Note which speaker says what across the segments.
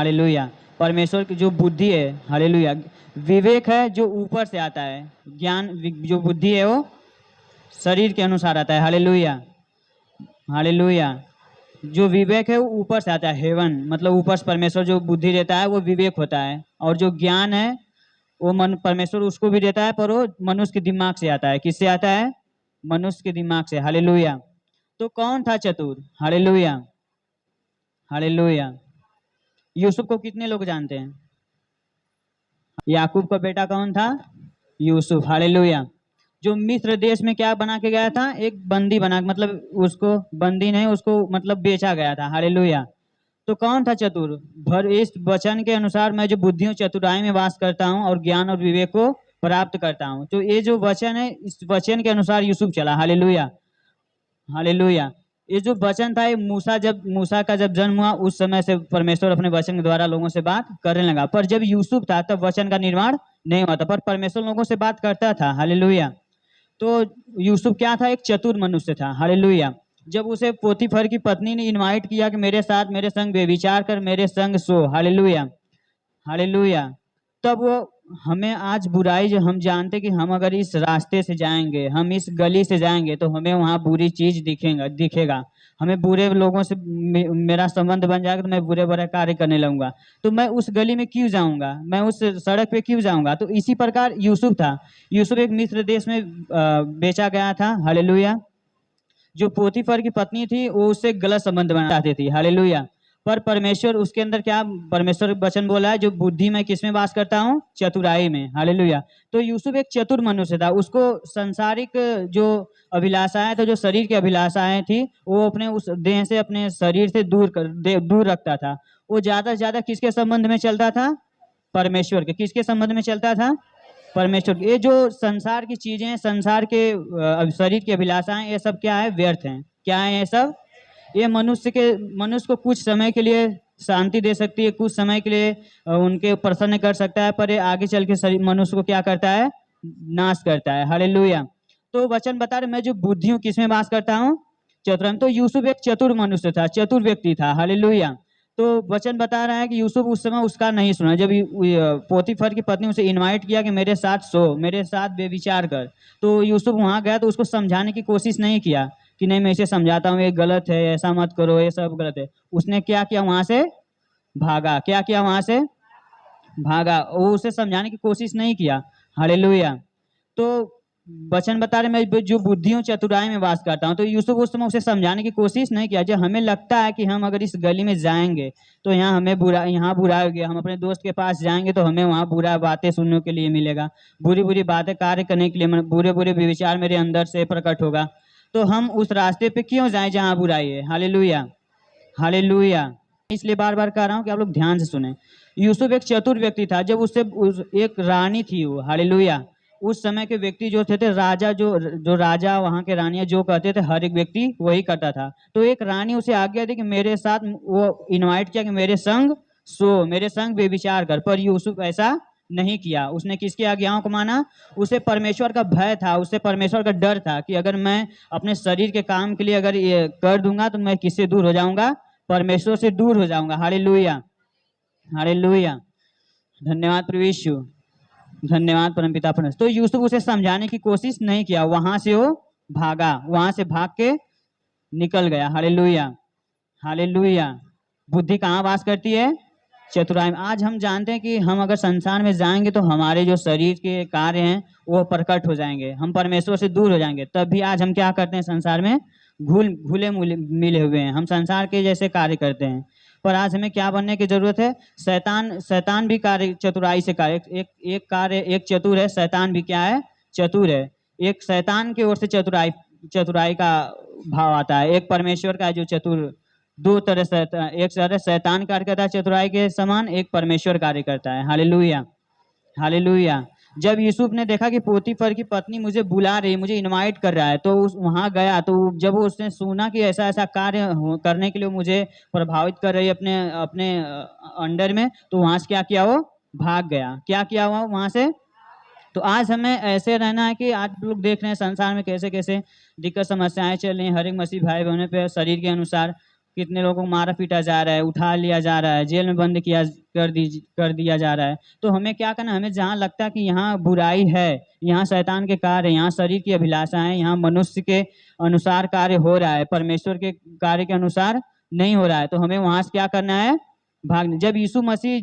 Speaker 1: Hallelujah. परमेश्वर की जो बुद्धि है, हालेलुया। विवेक है जो ऊपर से आता है, ज्ञान जो बुद्धि है वो शरीर के अनुसार आता है। Hallelujah, hallelujah. जो विवेक है वो ऊपर से आता है, हेवन मतलब ऊपर से परमेश्वर जो बुद्धि देता है वो विवेक होता है। और जो ज्ञान है वो मन परमेश्वर उसको भी देता है, पर वो मनुष्य के दिमाग से आता है। किससे आता है? मनुष्य के दिमाग से। हालेलुया। तो कौन था चतुर? Hallelujah, hallelujah. यूसुफ को कितने लोग जानते हैं? याकूब का बेटा कौन था? यूसुफ। हालेलुया। जो मिस्र देश में क्या बना के गया था? एक बंदी बना, मतलब उसको बंदी नहीं, उसको मतलब बेचा गया था। हालेलुया। तो कौन था चतुर? भर इस वचन के अनुसार मैं जो बुद्धि हूँ चतुराई में वास करता हूँ और ज्ञान और विवेक को प्राप्त करता हूँ। तो ये जो वचन है, इस वचन के अनुसार यूसुफ चला। Hallelujah, hallelujah. ये जो वचन था, ये मूसा का जब जन्म हुआ उस समय से परमेश्वर अपने वचन के द्वारा लोगों से बात करने लगा। पर जब यूसुफ था तब वचन का निर्माण नहीं हुआ था, पर परमेश्वर लोगों से बात करता था। हालेलुया। तो यूसुफ क्या था? एक चतुर मनुष्य था। हालेलुया। जब उसे पोतीफर की पत्नी ने इनवाइट किया कि मेरे साथ मेरे संग व्यभिचार कर, मेरे संग सो। Hallelujah, hallelujah. तब वो हमें आज बुराई, जो हम जानते कि हम अगर इस रास्ते से जाएंगे, हम इस गली से जाएंगे तो हमें वहाँ बुरी चीज दिखेगा। हमें बुरे लोगों से मेरा संबंध बन जाएगा, तो मैं बुरे बुरे कार्य करने लगूंगा। तो मैं उस गली में क्यों जाऊंगा? मैं उस सड़क पे क्यों जाऊंगा? तो इसी प्रकार यूसुफ था। यूसुफ एक मिस्र देश में बेचा गया था। हालेलुया। जो पोतीफर की पत्नी थी वो उससे गलत संबंध बनाना चाहती थी। हालेलुया। पर परमेश्वर उसके अंदर क्या परमेश्वर वचन बोला है? जो बुद्धि मैं किस में वास करता हूँ? चतुराई में। हालेलुया। तो यूसुफ एक चतुर मनुष्य था। उसको संसारिक जो अभिलाषाएं, तो जो शरीर की अभिलाषाएं थी, वो अपने उस देह से, अपने शरीर से दूर रखता था। वो ज्यादा से ज्यादा किसके संबंध में चलता था? परमेश्वर के। किसके संबंध में चलता था? परमेश्वर की। ये जो संसार की चीजें, संसार के शरीर की अभिलाषाएं, ये सब क्या है? व्यर्थ हैं। क्या है ये सब? ये मनुष्य को कुछ समय के लिए शांति दे सकती है, कुछ समय के लिए उनके प्रसन्न कर सकता है, पर ये आगे चल के शरीर मनुष्य को क्या करता है? नाश करता है। हालेलुया। तो वचन बता रहे, मैं जो बुद्धि हूँ किसमें वास करता हूँ? चतुर। तो यूसुफ एक चतुर मनुष्य था, चतुर व्यक्ति था। हालेलुया। तो वचन बता रहा है कि यूसुफ उस समय उसका नहीं सुना। जब पोतीफर की पत्नी उसे इनवाइट किया कि मेरे साथ सो, मेरे साथ बेविचार कर, तो यूसुफ वहां गया तो उसको समझाने की कोशिश नहीं किया कि नहीं मैं इसे समझाता हूँ, ये गलत है, ऐसा मत करो, ये सब गलत है। उसने क्या किया? वहां से भागा। क्या किया? वहां से भागा। वो उसे समझाने की कोशिश नहीं किया। हालेलुया। तो वचन बता रहे, मैं जो बुद्धि हूँ चतुराई में वास करता हूँ। तो यूसुफ उस समय उसे समझाने की कोशिश नहीं किया। जब हमें लगता है कि हम अगर इस गली में जाएंगे तो यहाँ बुरा हो गया, हम अपने दोस्त के पास जाएंगे तो हमें वहाँ बुरा बातें सुनने के लिए मिलेगा, बुरी बुरी बातें कार्य करने के लिए, बुरे बुरे विचार मेरे अंदर से प्रकट होगा। तो हम उस रास्ते पे क्यों जाएं जहाँ बुराई है? Hallelujah, hallelujah. इसलिए बार बार कह रहा हूँ कि आप लोग ध्यान से सुने। यूसुफ एक चतुर व्यक्ति था। जब एक रानी थी वो। हालेलुया। उस समय के व्यक्ति जो थे राजा, जो राजा, वहाँ के रानियां जो कहते थे हर एक व्यक्ति वही करता था। तो एक रानी उसे आज्ञा दी कि मेरे साथ, वो इनवाइट किया कि मेरे संग सो, मेरे संग बेविचार कर। पर यूसुफ ऐसा नहीं किया। उसने किसकी आज्ञाओं को माना? उसे परमेश्वर का भय था, उसे परमेश्वर का डर था कि अगर मैं अपने शरीर के काम के लिए अगर ये कर दूंगा तो मैं किससे दूर हो जाऊंगा? परमेश्वर से दूर हो जाऊंगा। Hallelujah, hallelujah. धन्यवाद प्रभु यीशु, धन्यवाद परमपिता परमेश्वर। तो यूसुफ उसे समझाने की कोशिश नहीं किया, वहां से वो भागा, वहां से भाग के निकल गया। Hallelujah, hallelujah. बुद्धि कहाँ वास करती है? चतुराई में। आज हम जानते हैं कि हम अगर संसार में जाएंगे तो हमारे जो शरीर के कार्य हैं वो प्रकट हो जाएंगे, हम परमेश्वर से दूर हो जाएंगे। तब भी आज हम क्या करते हैं? संसार में घुले मिले हुए हैं, हम संसार के जैसे कार्य करते हैं। पर आज हमें क्या बनने की जरूरत है? शैतान भी कार्य चतुराई से कार्य, एक कार्य, एक चतुर है, शैतान भी क्या है? चतुर है। एक शैतान की ओर से चतुराई चतुराई का भाव आता है, एक परमेश्वर का जो चतुर। दो तरह से एक तरह शैतान कार्य करता है चतुराई के समान, एक परमेश्वर कार्य करता है। Hallelujah, hallelujah. जब यूसुफ ने देखा कि पोतीफर की पत्नी मुझे बुला रही, मुझे इनवाइट कर रहा है, तो उस वहां गया। तो जब वो उसने सुना कि ऐसा ऐसा कार्य करने के लिए मुझे प्रभावित कर रही है अपने अपने अंडर में, तो वहां से क्या किया? वो भाग गया। क्या किया हुआ वहां से? तो आज हमें ऐसे रहना है कि आज लोग देख रहे हैं संसार में कैसे कैसे दिक्कत समस्याएं चल रही हैं, हर एक मसीह भाई बहनों पे शरीर के अनुसार। कितने लोगों को मारा पीटा जा रहा है, उठा लिया जा रहा है, जेल में बंद कर दिया जा रहा है। तो हमें क्या करना है, हमें जहाँ लगता है कि यहाँ बुराई है, यहाँ शैतान के कार्य, यहाँ शरीर की अभिलाषा है, यहाँ मनुष्य के अनुसार कार्य हो रहा है, परमेश्वर के कार्य के अनुसार नहीं हो रहा है, तो हमें वहां से क्या करना है, भाग। जब यीशु मसीह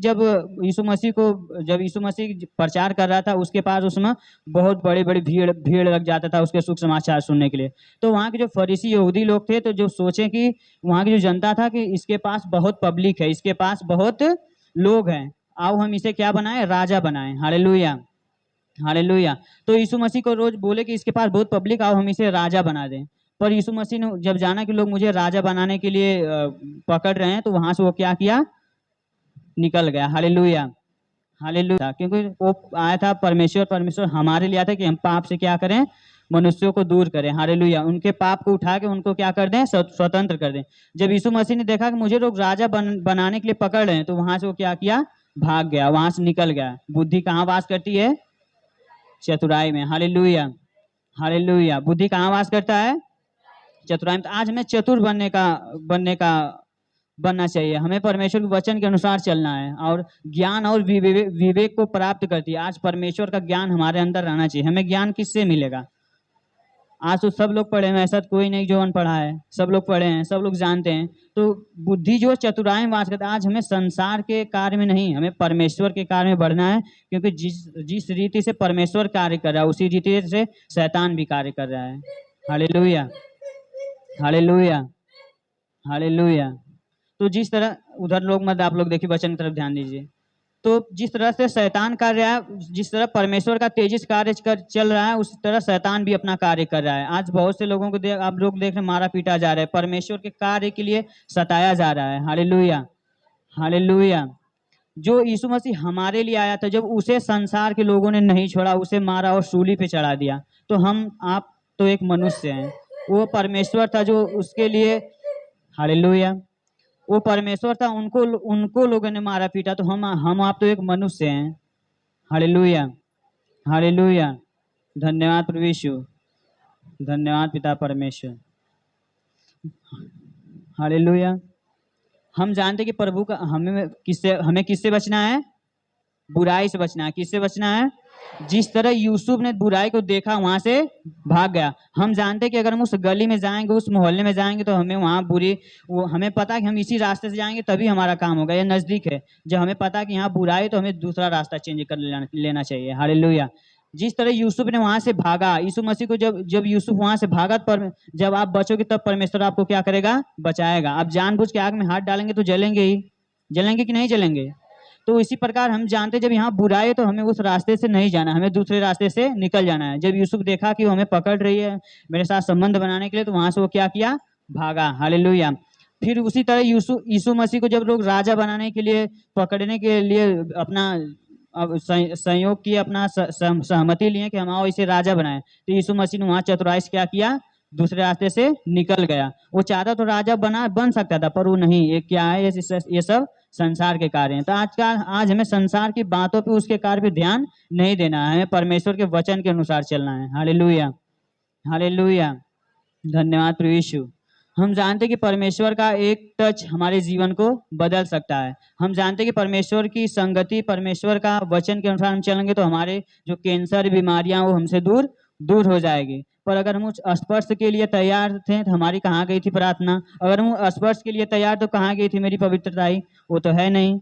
Speaker 1: प्रचार कर रहा था, उसके पास उसमें बहुत बड़ी बड़ी भीड़ भीड़ लग जाता था उसके सुख समाचार सुनने के लिए। तो वहाँ के जो फरीसी यहूदी लोग थे, तो जो सोचे कि वहाँ की जो जनता था कि इसके पास बहुत पब्लिक है, इसके पास बहुत लोग हैं, आओ हम इसे क्या बनाएं, राजा बनाएं। Hallelujah, hallelujah. तो यीशु मसीह को रोज बोले कि इसके पास बहुत पब्लिक, आओ हम इसे राजा बना दें। पर यीशु मसीह ने जब जाना कि लोग मुझे राजा बनाने के लिए पकड़ रहे हैं, तो वहां से वो क्या किया, निकल गया। Hallelujah, hallelujah. क्योंकि वो आया था, परमेश्वर हमारे लिए आया था कि हम पाप से क्या करें, मनुष्यों को दूर करें। हालेलुया, उनके पाप को उठा के उनको क्या कर दें, स्वतंत्र कर दें। जब यीशु मसीह ने देखा कि मुझे लोग राजा बनाने के लिए पकड़ रहे हैं, तो वहां से वो क्या किया, भाग गया, वहां से निकल गया। बुद्धि कहाँ वास करती है, चतुराई में। Hallelujah, hallelujah. बुद्धि कहाँ वास करता है, चतुराई में। तो आज हमें चतुर बनना चाहिए। हमें परमेश्वर के वचन के अनुसार चलना है, और ज्ञान और विवेक को प्राप्त करती है। आज परमेश्वर का ज्ञान हमारे अंदर रहना चाहिए। हमें ज्ञान किससे मिलेगा, आज तो सब लोग पढ़े हैं, ऐसा तो कोई नहीं जो अनपढ़ा है, सब लोग पढ़े हैं, सब लोग जानते हैं। तो बुद्धि जो चतुराई में वास करता है। आज हमें संसार के कार्य में नहीं, हमें परमेश्वर के कार्य में बढ़ना है, क्योंकि जिस रीति से परमेश्वर कार्य कर रहा है, उसी रीति से शैतान भी कार्य कर रहा है। Hallelujah, hallelujah, hallelujah. तो जिस तरह, उधर लोग मत, आप लोग देखिए, वचन की तरफ ध्यान दीजिए। तो जिस तरह से शैतान कर रहा है, जिस तरह परमेश्वर का तेजी से कार्य चल रहा है, उस तरह शैतान भी अपना कार्य कर रहा है। आज बहुत से लोगों को आप लोग देख रहे हैं, मारा पीटा जा रहा है, परमेश्वर के कार्य के लिए सताया जा रहा है। Hallelujah, hallelujah. जो यीशु मसीह हमारे लिए आया था, जब उसे संसार के लोगों ने नहीं छोड़ा, उसे मारा और सूली पे चढ़ा दिया, तो हम आप तो एक मनुष्य हैं, वो परमेश्वर था जो उसके लिए, हालेलुया, वो परमेश्वर था, उनको उनको लोगों ने मारा पीटा, तो हम आप तो एक मनुष्य हैं। Hallelujah, hallelujah. धन्यवाद प्रभु यीशु, धन्यवाद पिता परमेश्वर। हालेलुया। हम जानते कि प्रभु का हमें किससे बचना है, बुराई से बचना है। किससे बचना है, जिस तरह यूसुफ ने बुराई को देखा, वहां से भाग गया। हम जानते हैं कि अगर हम उस गली में जाएंगे, उस मोहल्ले में जाएंगे, तो हमें वहां हमें पता है कि हम इसी रास्ते से जाएंगे तभी हमारा काम होगा, ये नजदीक है। जब हमें पता है कि यहाँ बुराई है, तो हमें दूसरा रास्ता चेंज कर लेना चाहिए। हालेलुया। जिस तरह यूसुफ ने वहां से भागा, यीशु मसीह को जब यूसुफ वहां से भागा, पर जब आप बचोगे तब परमेश्वर आपको क्या करेगा, बचाएगा। आप जानबूझ के आग में हाथ डालेंगे तो जलेंगे ही, जलेंगे कि नहीं जलेंगे। तो इसी प्रकार हम जानते, जब यहाँ बुराई है तो हमें उस रास्ते से नहीं जाना, हमें दूसरे रास्ते से निकल जाना है। जब यूसुफ देखा कि वो हमें पकड़ रही है मेरे साथ संबंध बनाने के लिए, तो वहां से वो क्या किया, भागा। हालेलुया। फिर उसी तरह यीशु मसीह को जब लोग राजा बनाने के लिए, पकड़ने के लिए अपना संयोग किए, अपना सहमति लिए कि हम आओ इसे राजा बनाए, तो यीशु मसीह ने वहां चतुराई से क्या किया, दूसरे रास्ते से निकल गया। वो चाहता तो राजा बन सकता था, पर वो नहीं। ये क्या है, ये सब संसार के कार्य हैं। तो आज हमें संसार की बातों पे, उसके कार्य पे ध्यान नहीं देना है, हमें परमेश्वर के वचन के अनुसार चलना है। Hallelujah, hallelujah. धन्यवाद प्रभु यीशु। हम जानते हैं कि परमेश्वर का एक टच हमारे जीवन को बदल सकता है। हम जानते हैं कि परमेश्वर की संगति, परमेश्वर का वचन के अनुसार हम चलेंगे, तो हमारे जो कैंसर बीमारियां, वो हमसे दूर दूर हो जाएगी। पर अगर हम उस स्पर्श के लिए तैयार थे, तो हमारी कहाँ गई थी प्रार्थना। अगर हम स्पर्श के लिए तैयार, तो कहाँ गई थी मेरी पवित्रताई, वो तो है नहीं।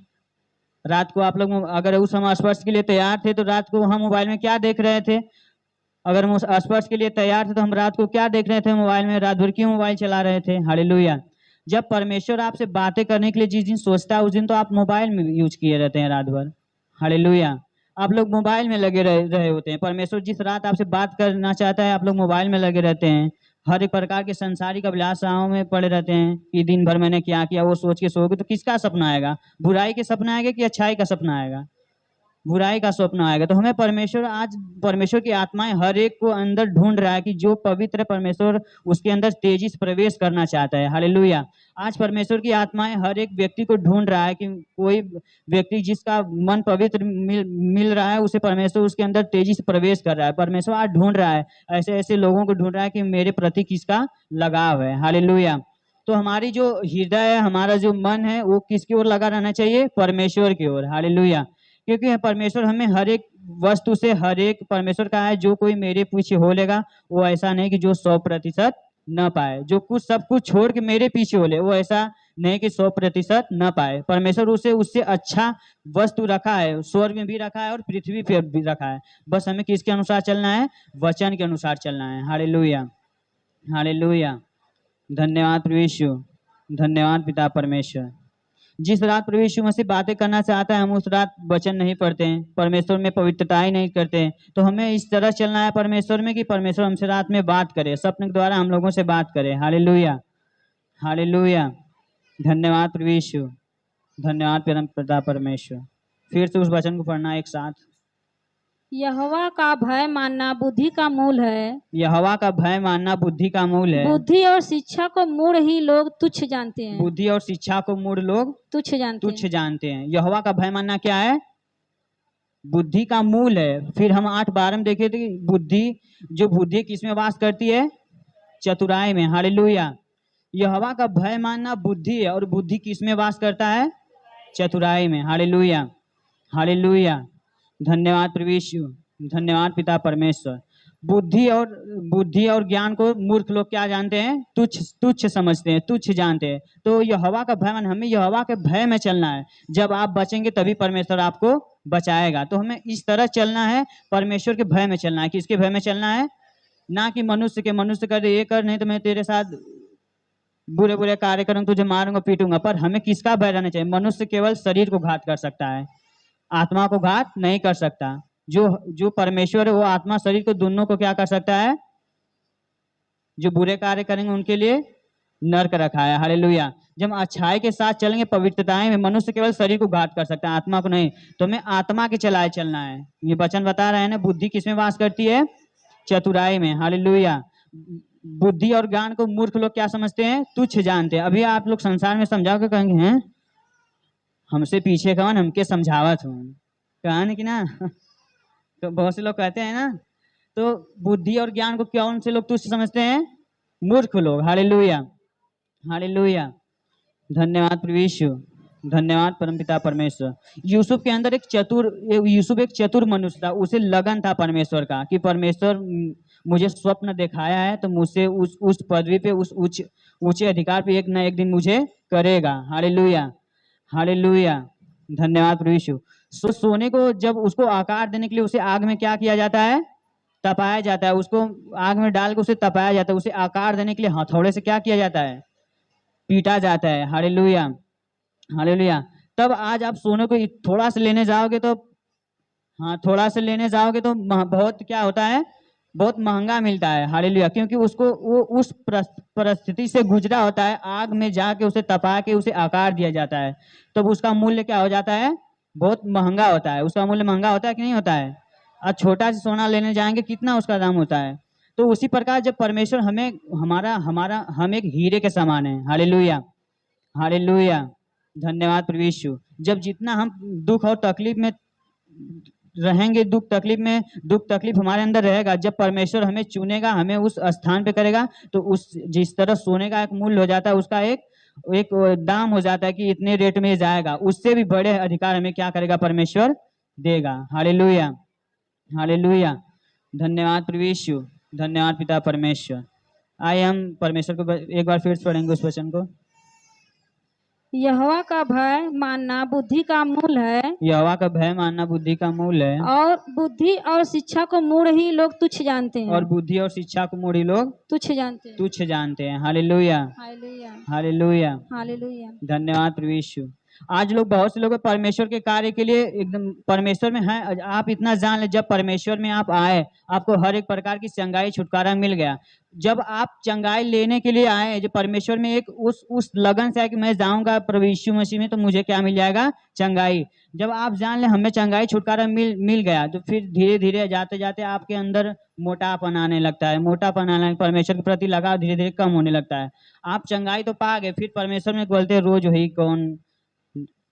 Speaker 1: रात को आप लोग अगर उस हम स्पर्श के लिए तैयार थे, तो रात को हम मोबाइल में क्या देख रहे थे। अगर हम उस स्पर्श के लिए तैयार थे, तो हम रात को क्या देख रहे थे, मोबाइल में, रात भर क्यों मोबाइल चला रहे थे। हालेलुया। जब परमेश्वर आपसे बातें करने के लिए जिस दिन सोचता है, उस दिन तो आप मोबाइल में यूज किए रहते हैं रात भर। हालेलुया। आप लोग मोबाइल में लगे रहे होते हैं। परमेश्वर जिस रात आपसे बात करना चाहता है, आप लोग मोबाइल में लगे रहते हैं, हर एक प्रकार के संसारिक अभिलाषाओं में पड़े रहते हैं कि दिन भर मैंने क्या किया, वो सोच के सोओगे तो किसका सपना आएगा, बुराई के सपना आएगा कि अच्छाई का सपना आएगा, बुराई का स्वप्न आएगा। तो हमें परमेश्वर की आत्माएं हर एक को अंदर ढूंढ रहा है कि जो पवित्र परमेश्वर उसके अंदर तेजी से प्रवेश करना चाहता है। हालेलुया। आज परमेश्वर की आत्माएं हर एक व्यक्ति को ढूंढ रहा है कि कोई व्यक्ति जिसका मन पवित्र मिल रहा है, उसे परमेश्वर उसके अंदर तेजी से प्रवेश कर रहा है। परमेश्वर आज ढूंढ रहा है, ऐसे ऐसे लोगों को ढूंढ रहा है कि मेरे प्रति किसका लगाव है। हालेलुया। तो हमारी जो हृदय है, हमारा जो मन है, वो किसकी ओर लगा रहना चाहिए? परमेश्वर की ओर। हालेलुया। क्योंकि परमेश्वर हमें हर एक वस्तु से, हर एक परमेश्वर का है, जो कोई मेरे पीछे हो लेगा वो ऐसा नहीं कि जो 100% न पाए। जो कुछ सब कुछ छोड़ के मेरे पीछे हो ले, वो ऐसा नहीं कि 100% न पाए। परमेश्वर उसे उससे अच्छा वस्तु रखा है, स्वर्ग में भी रखा है और पृथ्वी पर भी रखा है। बस हमें किसके अनुसार चलना है? वचन के अनुसार चलना है। Hallelujah, hallelujah. धन्यवाद प्रभु यीशु, धन्यवाद पिता परमेश्वर। जिस रात प्रभु यीशु मसीह बातें करना चाहता है, हम उस रात वचन नहीं पढ़ते हैं, परमेश्वर में पवित्रता ही नहीं करते हैं। तो हमें इस तरह चलना है परमेश्वर में कि परमेश्वर हमसे रात में बात करे, स्वप्न के द्वारा हम लोगों से बात करे। Hallelujah, hallelujah. धन्यवाद प्रभु यीशु, धन्यवाद परम पिता परमेश्वर। फिर से उस वचन को पढ़ना एक साथ।
Speaker 2: यहोवा का भय मानना बुद्धि का मूल है।
Speaker 1: यहोवा का भय मानना बुद्धि का मूल है।
Speaker 2: बुद्धि और शिक्षा को मूढ़ ही लोग तुच्छ जानते हैं।
Speaker 1: बुद्धि और शिक्षा को मूढ़ लोग
Speaker 2: तुच्छ जानते
Speaker 1: तुच्छ
Speaker 2: हैं।
Speaker 1: जानते हैं। यहोवा का भय मानना क्या है? बुद्धि का मूल है। फिर हम 8:12 में देखे थे कि बुद्धि, जो बुद्धि किसमें वास करती है? चतुराई में। हालेलुया। यहोवा का भय मानना बुद्धि है, और बुद्धि किसमें वास करता है? चतुराई में। Hallelujah, hallelujah. धन्यवाद प्रभु यीशु, धन्यवाद पिता परमेश्वर। बुद्धि और ज्ञान को मूर्ख लोग क्या जानते हैं? तुच्छ तुच्छ समझते हैं, तुच्छ जानते हैं। तो यहोवा का भय मान, हमें यहोवा के भय में चलना है। जब आप बचेंगे तभी परमेश्वर आपको बचाएगा। तो हमें इस तरह चलना है, परमेश्वर के भय में चलना है। किसके भय में चलना है? ना कि मनुष्य के। मनुष्य कर ये कर, नहीं तो मैं तेरे साथ बुरे बुरे कार्य करूंगा, तुझे मारूंगा, पीटूंगा। पर हमें किसका भय रहना चाहिए? मनुष्य केवल शरीर को घात कर सकता है, आत्मा को घात नहीं कर सकता। जो परमेश्वर है वो आत्मा शरीर को दोनों को क्या कर सकता है? जो बुरे कार्य करेंगे उनके लिए नरक रखा है। हालेलुया। जब हम अच्छाई के साथ चलेंगे पवित्रताएं में, मनुष्य केवल शरीर को घात कर सकता है, आत्मा को नहीं। तो हमें आत्मा के चलाए चलना है। ये वचन बता रहे हैं ना, बुद्धि किसमें वास करती है? चतुराई में। हालेलुया। बुद्धि और ज्ञान को मूर्ख लोग क्या समझते हैं? तुच्छ जानते हैं। अभी आप लोग संसार में समझाओ के कहेंगे हैं हमसे पीछे कौन, हमके समझावत हूँ, कहा कि ना। तो बहुत से लोग कहते हैं ना, तो बुद्धि और ज्ञान को कौन से लोग तुच्छ समझते हैं? मूर्ख लोग। Hallelujah, hallelujah. धन्यवाद प्रभु यीशु, धन्यवाद परमपिता परमेश्वर। यूसुफ के अंदर यूसुफ एक चतुर मनुष्य था। उसे लगन था परमेश्वर का कि परमेश्वर मुझे स्वप्न दिखाया है, तो मुझसे उस पदवी पे, उस ऊंचे अधिकार पे एक न एक दिन मुझे करेगा। Hallelujah, hallelujah. धन्यवाद प्रभु यीशु। सोने को जब उसको आकार देने के लिए उसे आग में क्या किया जाता है? तपाया जाता है। उसको आग में डाल के उसे तपाया जाता है। उसे आकार देने के लिए हथौड़े से क्या किया जाता है? पीटा जाता है। Hallelujah, hallelujah. तब आज आप सोने को थोड़ा सा लेने जाओगे तो, हाँ, थोड़ा सा लेने जाओगे तो बहुत क्या होता है? बहुत महंगा मिलता है। हालेलुया। क्योंकि उसको वो उस परिस्थिति से गुजरा होता है, आग में जाके उसे तपा के उसे आकार दिया जाता है। तब उसका मूल्य क्या हो जाता है? बहुत महंगा होता है। उसका मूल्य महंगा होता है कि नहीं होता है? और छोटा सा सोना लेने जाएंगे, कितना उसका दाम होता है? तो उसी प्रकार जब परमेश्वर हमें हम एक हीरे के समान है। Hallelujah, hallelujah. धन्यवाद प्रभु यीशु। जब जितना हम दुख और तकलीफ में रहेंगे, दुख तकलीफ हमारे अंदर रहेगा, जब परमेश्वर हमें चुनेगा, हमें उस स्थान पे करेगा, तो उस जिस तरह सोने का एक मूल्य हो जाता है, उसका एक दाम हो जाता है कि इतने रेट में जाएगा, उससे भी बड़े अधिकार हमें क्या करेगा? परमेश्वर देगा। Hallelujah, hallelujah. धन्यवाद प्रभु यीशु, धन्यवाद पिता परमेश्वर। आइए हम परमेश्वर को एक बार फिर पढ़ेंगे उस वचन को।
Speaker 2: यहोवा का भय मानना बुद्धि का मूल है।
Speaker 1: यहोवा का भय मानना बुद्धि का मूल है।
Speaker 2: और बुद्धि और शिक्षा को मूढ़ ही लोग तुच्छ जानते हैं।
Speaker 1: और बुद्धि और शिक्षा को मूढ़ ही लोग
Speaker 2: तुच्छ जानते हैं,
Speaker 1: तुच्छ जानते हैं। Hallelujah,
Speaker 2: hallelujah,
Speaker 1: hallelujah.
Speaker 2: हालेलुया।
Speaker 1: धन्यवाद प्रभु यीशु। आज लोग, बहुत से लोग परमेश्वर के कार्य के लिए एकदम परमेश्वर में हैं। आप इतना जान ले, जब परमेश्वर में आप आए, आपको हर एक प्रकार की चंगाई, छुटकारा मिल गया। जब आप चंगाई लेने के लिए आए, जो परमेश्वर में एक उस लगन से है कि मैं जाऊंगा प्रभु यीशु मसीह में, तो मुझे क्या मिल जाएगा? चंगाई। जब आप जान ले हमें चंगाई, छुटकारा मिल गया, तो फिर धीरे धीरे जाते जाते आपके अंदर मोटापन आने लगता है। मोटापन आने, परमेश्वर के प्रति लगाव धीरे धीरे कम होने लगता है। आप चंगाई तो पा गए, फिर परमेश्वर में बोलते रोज ही कौन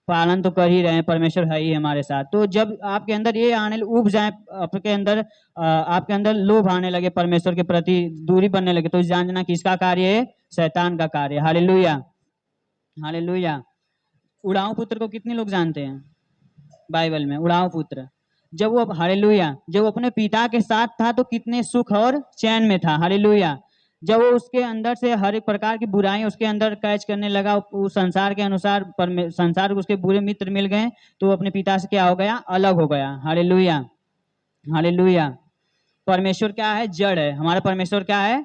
Speaker 1: पालन तो कर ही रहे हैं, परमेश्वर है ही हमारे साथ। तो जब आपके अंदर ये आने उब जाए, आपके अंदर लोभ आने लगे, परमेश्वर के प्रति दूरी बनने लगे, तो जानना किसका कार्य है? शैतान का कार्य। Hallelujah, hallelujah. उड़ाऊ पुत्र को कितने लोग जानते हैं बाइबल में? उड़ाऊ पुत्र, जब वो हालेलुया जब वो अपने पिता के साथ था तो कितने सुख और चैन में था। हालेलुया। जब वो उसके अंदर से हर एक प्रकार की बुराई उसके अंदर कैच करने लगा, वो संसार के अनुसार संसार को उसके बुरे मित्र मिल गए, तो वो अपने पिता से क्या हो गया? अलग हो गया। Hallelujah, hallelujah. परमेश्वर क्या है? जड़ है। हमारा परमेश्वर क्या है?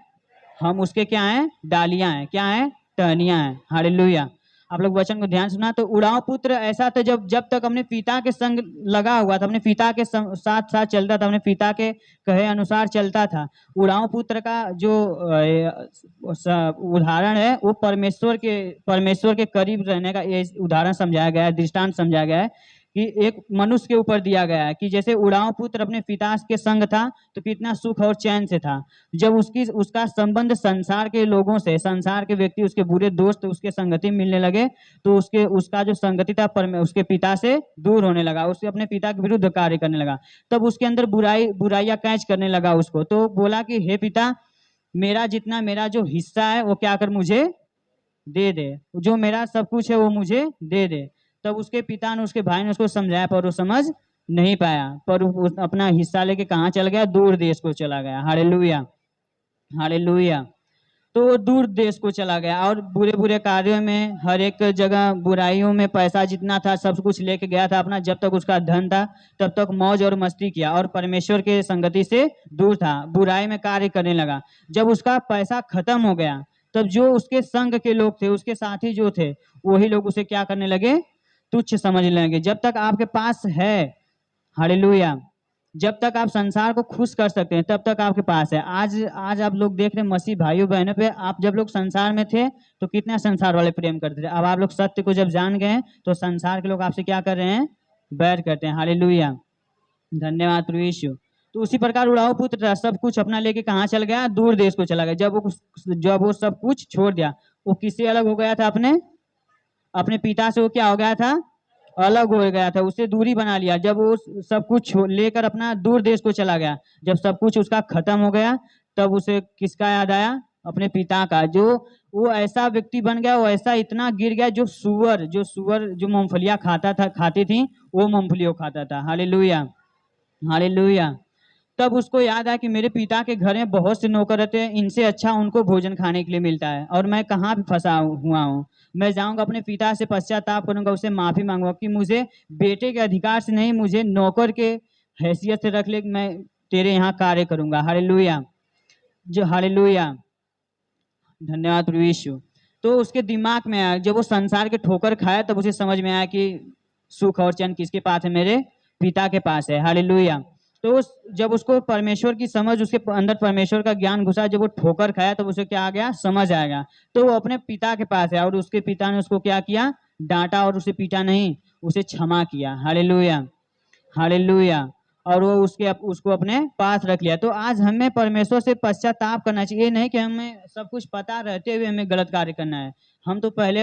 Speaker 1: हम उसके क्या हैं? डालियां हैं। क्या हैं? टहनियां हैं। हालेलुया। आप लोग वचन को ध्यान सुना। तो उड़ाऊ पुत्र ऐसा था जब जब तक अपने पिता के संग लगा हुआ था, अपने पिता के साथ साथ चलता था, अपने पिता के कहे अनुसार चलता था। उड़ाऊ पुत्र का जो उदाहरण है वो परमेश्वर के करीब रहने का ये उदाहरण समझाया गया है, दृष्टांत समझाया गया है कि एक मनुष्य के ऊपर दिया गया है कि जैसे उड़ाऊ पुत्र अपने पिता के संग था तो कितना सुख और चैन से था। जब उसका संबंध संसार के लोगों से, संसार के व्यक्ति, उसके बुरे दोस्त उसके संगति मिलने लगे, तो उसका जो संगति था उसके पिता से दूर होने लगा, उसके अपने पिता के विरुद्ध कार्य करने लगा। तब उसके अंदर बुराइयां कैच करने लगा उसको। तो बोला कि हे पिता, मेरा जो हिस्सा है वो क्या कर मुझे दे दे, जो मेरा सब कुछ है वो मुझे दे दे। तब उसके पिता ने, उसके भाई ने उसको समझाया, पर वो समझ नहीं पाया, पर वो अपना हिस्सा लेके कहाँ चल गया? दूर देश को चला गया। Hallelujah, hallelujah. तो वो दूर देश को चला गया और बुरे बुरे कार्यों में, हर एक जगह बुराइयों में, पैसा जितना था सब कुछ लेके गया था अपना। जब तक उसका धन था तब तक मौज और मस्ती किया और परमेश्वर के संगति से दूर था, बुराई में कार्य करने लगा। जब उसका पैसा खत्म हो गया तब जो उसके संग के लोग थे, उसके साथी जो थे, वही लोग उसे क्या करने लगे? तुच्छ समझने लगे। जब तक आपके पास है, हालेलुया, जब तक आप संसार को खुश कर सकते हैं तब तक आपके पास है। आज आप लोग देख रहे हैं मसीह भाइयों बहनों पे, आप जब लोग संसार में थे तो कितना संसार वाले प्रेम करते थे। अब आप लोग सत्य को जब जान गए हैं तो संसार के लोग आपसे क्या कर रहे हैं? बैर करते हैं। हालेलुया, धन्यवाद प्रभु यीशु। तो उसी प्रकार उड़ाऊ पुत्र सब कुछ अपना लेके कहाँ चल गया? दूर देश को चला गया। जब वो सब कुछ छोड़ दिया, वो किससे अलग हो गया था? अपने पिता से वो क्या हो गया था? अलग हो गया था, उससे दूरी बना लिया। जब वो सब कुछ लेकर अपना दूर देश को चला गया, जब सब कुछ उसका खत्म हो गया, तब उसे किसका याद आया? अपने पिता का। जो वो ऐसा व्यक्ति बन गया, वो ऐसा इतना गिर गया, जो सुअर जो मूंगफलियां खाती थी, वो मूंगफलियों खाता था। Hallelujah, hallelujah. तब उसको याद आया कि मेरे पिता के घर में बहुत से नौकर रहते हैं, इनसे अच्छा उनको भोजन खाने के लिए मिलता है और मैं कहाँ फंसा हुआ हूँ। मैं जाऊंगा अपने पिता से पश्चाताप करूंगा, उससे माफी मांगूंगा कि मुझे बेटे के अधिकार से नहीं, मुझे नौकर के हैसियत से रख ले, मैं तेरे यहाँ कार्य करूंगा। हालेलुया, जो हालेलुया, धन्यवाद प्रभु यीशु। तो उसके दिमाग में आया, जब वो संसार के ठोकर खाया तब उसे समझ में आया कि सुख और चैन किसके पास है? मेरे पिता के पास है। हालेलुया। तो जब उसको परमेश्वर की समझ, उसके अंदर परमेश्वर का ज्ञान घुसा, जब वो ठोकर खाया तब उसे क्या आ गया? समझ आ गया। तो वो अपने पिता के पास है और उसके पिता ने उसको क्या किया? डांटा और उसे पीटा नहीं, उसे क्षमा किया। Hallelujah, hallelujah. और वो उसको अपने पास रख लिया। तो आज हमें परमेश्वर से पश्चाताप करना चाहिए। ये नहीं कि हमें सब कुछ पता रहते हुए हमें गलत कार्य करना है। हम तो पहले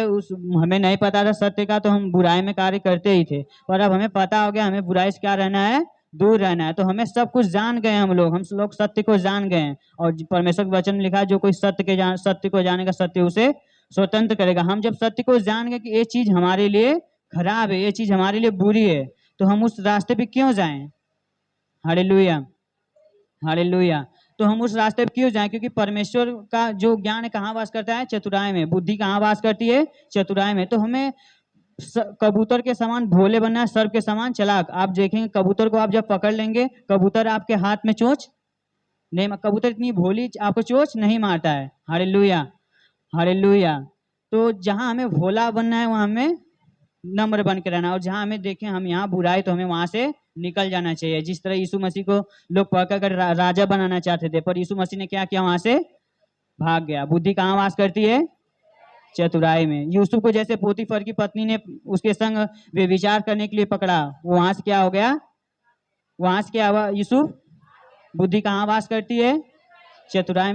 Speaker 1: हमें नहीं पता था सत्य का, तो हम बुराई में कार्य करते ही थे, पर अब हमें पता हो गया हमें बुराई से क्या रहना है? दूर रहना है। तो हमें सब कुछ जान गए, हम लोग सत्य को जान गए हैं। और परमेश्वर के वचन में लिखा है, जो कोई सत्य को जानेगा, सत्य उसे स्वतंत्र करेगा। हम जब सत्य को जान गए कि ये चीज हमारे लिए खराब है, ये चीज हमारे लिए बुरी है, तो हम उस रास्ते पे क्यों जाएं? Hallelujah, hallelujah. तो हम उस रास्ते पे क्यों जाएं? क्योंकि परमेश्वर का जो ज्ञान है कहाँ वास करता है? चतुराई में। बुद्धि कहाँ वास करती है? चतुराई में। तो हमें कबूतर के समान भोले बनना है, सर्प के समान चालाक। आप देखेंगे कबूतर को आप जब पकड़ लेंगे, कबूतर आपके हाथ में चोंच नहीं, कबूतर इतनी भोली आपको चोंच नहीं मारता है। Hallelujah, hallelujah. तो जहां हमें भोला बनना है वहां हमें नम्र बन के रहना, और जहां हमें देखें हम यहाँ बुराई तो हमें वहां से निकल जाना चाहिए। जिस तरह यीशु मसीह को लोग पकड़ कर राजा बनाना चाहते थे, पर यीशु मसीह ने क्या किया? वहां से भाग गया। बुद्धि कहाँ वास करती है? चतुराई में। यूसुफ को जैसे पोतीफर की पत्नी ने उसके संग व्यभिचार करने के लिए पकड़ा, वो वहां से क्या हो गया? वहां से क्या हुआ? यूसुफ, बुद्धि कहाँ वास करती है? चतुराई में।